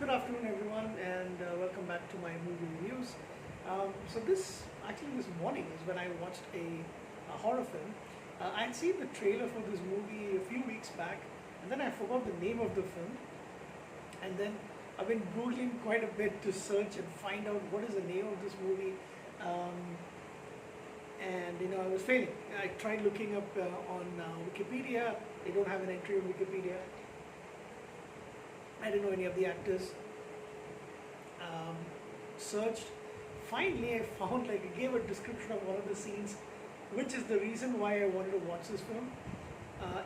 Good afternoon, everyone, and welcome back to my movie reviews. This morning is when I watched a horror film. I had seen the trailer for this movie a few weeks back, and then I forgot the name of the film. And then I've been googling quite a bit to search and find out what is the name of this movie. Um, and I was failing. I tried looking up on Wikipedia. They don't have an entry on Wikipedia. I didn't know any of the actors. Um, Searched. Finally, I found I gave a description of one of the scenes, which is the reason why I wanted to watch this film.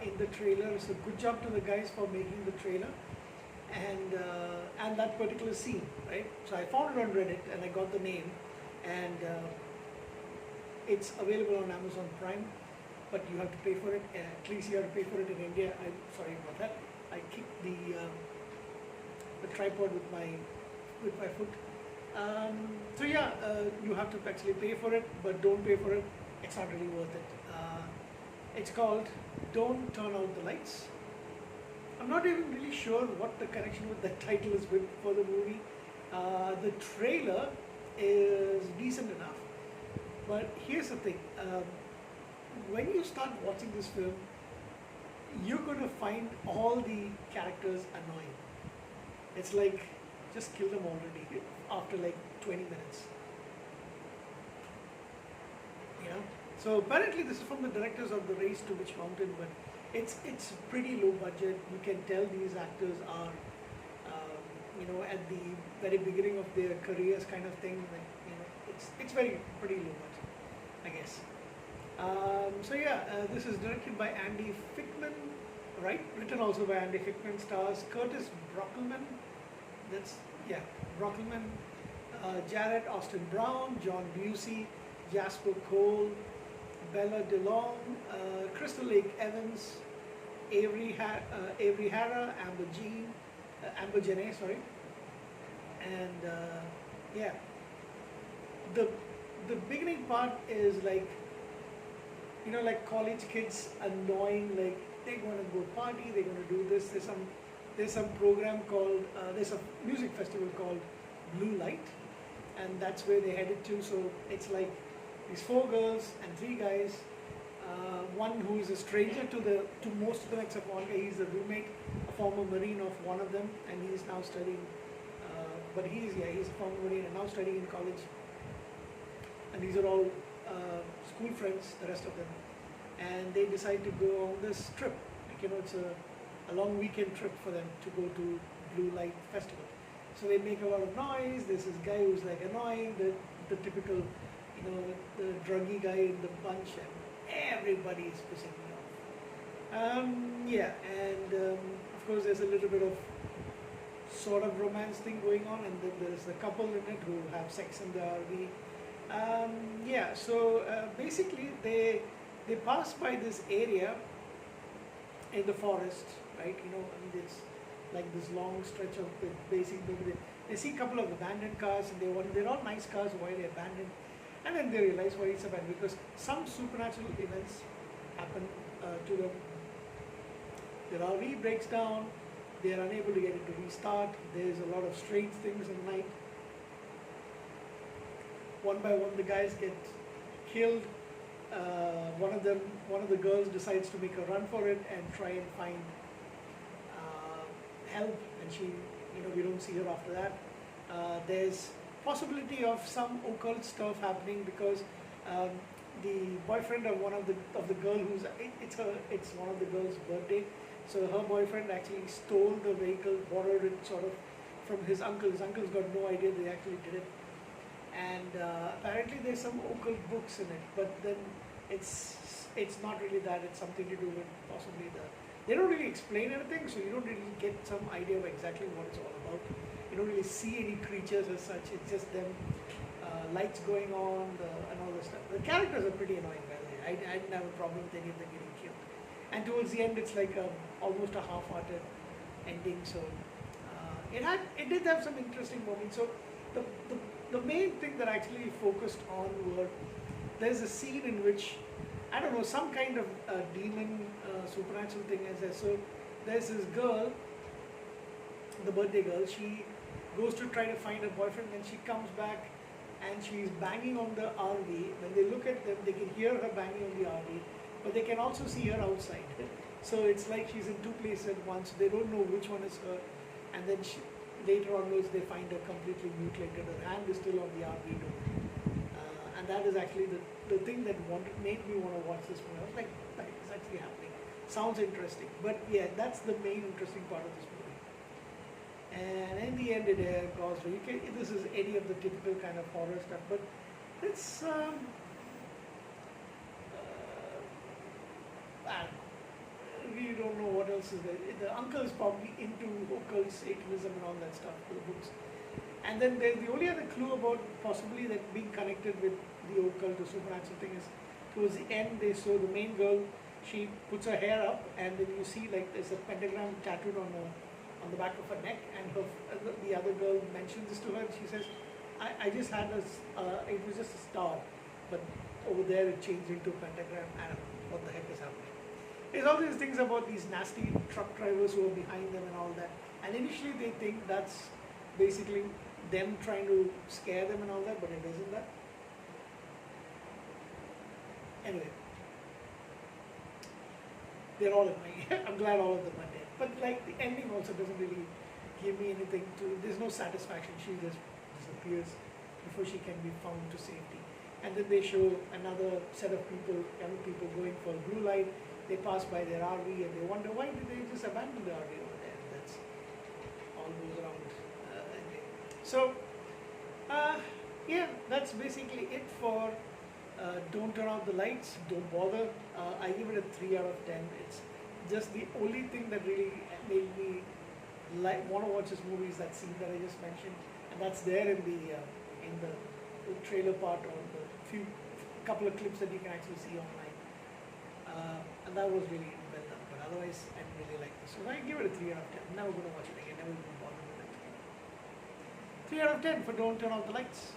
In the trailer, so good job to the guys for making the trailer, and that particular scene, right? So I found it on Reddit and I got the name, and it's available on Amazon Prime, but you have to pay for it. At least you have to pay for it in India. I'm sorry about that. I kicked the tripod with my foot. You have to actually pay for it, but don't pay for it. It's not really worth it. It's called Don't Turn Out the Lights. I'm not even really sure what the connection with the title is with for the movie. The trailer is decent enough, but here's the thing. When you start watching this film, you're going to find all the characters annoying. It's like, just kill them already after like 20 minutes. So apparently this is from the directors of The Race to Witch Mountain, but it's pretty low budget. You can tell these actors are, at the very beginning of their careers, kind of thing. It's pretty low budget, I guess. This is directed by Andy Fickman, right? Written also by Andy Fickman. Stars Curtis Brockelman. Brockelman, Jared Austin Brown, John Busey, Jasper Cole, Bella DeLong, Crystal Lake Evans, Avery Hara, Amber Jene, sorry, and the beginning part is like college kids annoying, like they're going to go party, they're going to do this. There's some program called there's a music festival called Blue Light, and that's where they headed to. So it's like these 4 girls and 3 guys. One who is a stranger to most of them except one guy. He's a roommate, a former Marine of one of them, and he's now studying. He's a former Marine and now studying in college. And these are all school friends, the rest of them, and they decide to go on this trip. It's a long weekend trip for them to go to Blue Light Festival. So they make a lot of noise. There's this guy who's like annoying, the typical, the druggy guy in the bunch, and everybody is pissing me off. Of course there's a little bit of sort of romance thing going on, and then there's a couple in it who have sex in the RV. Basically they pass by this area in the forest, right? It's like this long stretch of basically they see a couple of abandoned cars, and they're all nice cars. Why they're abandoned? And then they realize why it's abandoned, because some supernatural events happen to them. Their RV breaks down. They are unable to get it to restart. There's a lot of strange things at night. One by one, the guys get killed. One of the girls decides to make a run for it and try and find help, and she, we don't see her after that. There's possibility of some occult stuff happening, because the boyfriend of one of the girl it's one of the girl's birthday, so her boyfriend actually stole the vehicle, borrowed it sort of from his uncle. His uncle's got no idea they actually did it, and apparently there's some occult books in it, but then it's not really that. It's something to do with possibly they don't really explain anything, so you don't really get some idea of exactly what it's all about. You don't really see any creatures as such. It's just them, lights going on, and all this stuff. The characters are pretty annoying, by the way. I didn't have a problem with any of them getting killed. And towards the end, it's like almost a half-hearted ending. So it did have some interesting moments. So the main thing that I actually focused on were, there's a scene in which, I don't know, some kind of demon supernatural thing is there. So there's this girl, the birthday girl, goes to try to find her boyfriend, then she comes back and she's banging on the RV. When they look at them, they can hear her banging on the RV, but they can also see her outside. So it's like she's in two places at once. They don't know which one is her. And then later onwards, they find her completely mutilated. Her hand is still on the RV door. And that is actually the thing that made me want to watch this movie. I was like, that is actually happening. Sounds interesting. But yeah, that's the main interesting part of this movie. And in the end, it goes, this is any of the typical kind of horror stuff, but it's, I don't know. We don't know what else is there. The uncle is probably into occult Satanism and all that stuff, the books. And then the only other clue about possibly that being connected with the occult or supernatural thing is towards the end they show the main girl, she puts her hair up and then you see like there's a pentagram tattooed on the back of her neck, and the other girl mentions this to her and she says, I just had it was just a star, but over there it changed into a pentagram. I don't know what the heck is happening. There's all these things about these nasty truck drivers who are behind them and all that. And initially they think that's basically them trying to scare them and all that, but it isn't that. Anyway, they're all annoying. I'm glad all of them are dead. But like the ending also doesn't really give me anything there's no satisfaction. She just disappears before she can be found to safety. And then they show another set of people, young people going for a blue light. They pass by their RV and they wonder why did they just abandon the RV over there. That's all goes around. So, yeah, that's basically it for Don't Turn Out the Lights, Don't Bother. I give it a 3 out of 10. It's just the only thing that really made me want to watch this movie is that scene that I just mentioned, and that's there in the trailer part or the couple of clips that you can actually see online. And that was really well done, but otherwise I really like this. So I give it a 3 out of 10. I'm never going to watch it again, never going to bother with it. 3 out of 10 for Don't Turn Out the Lights.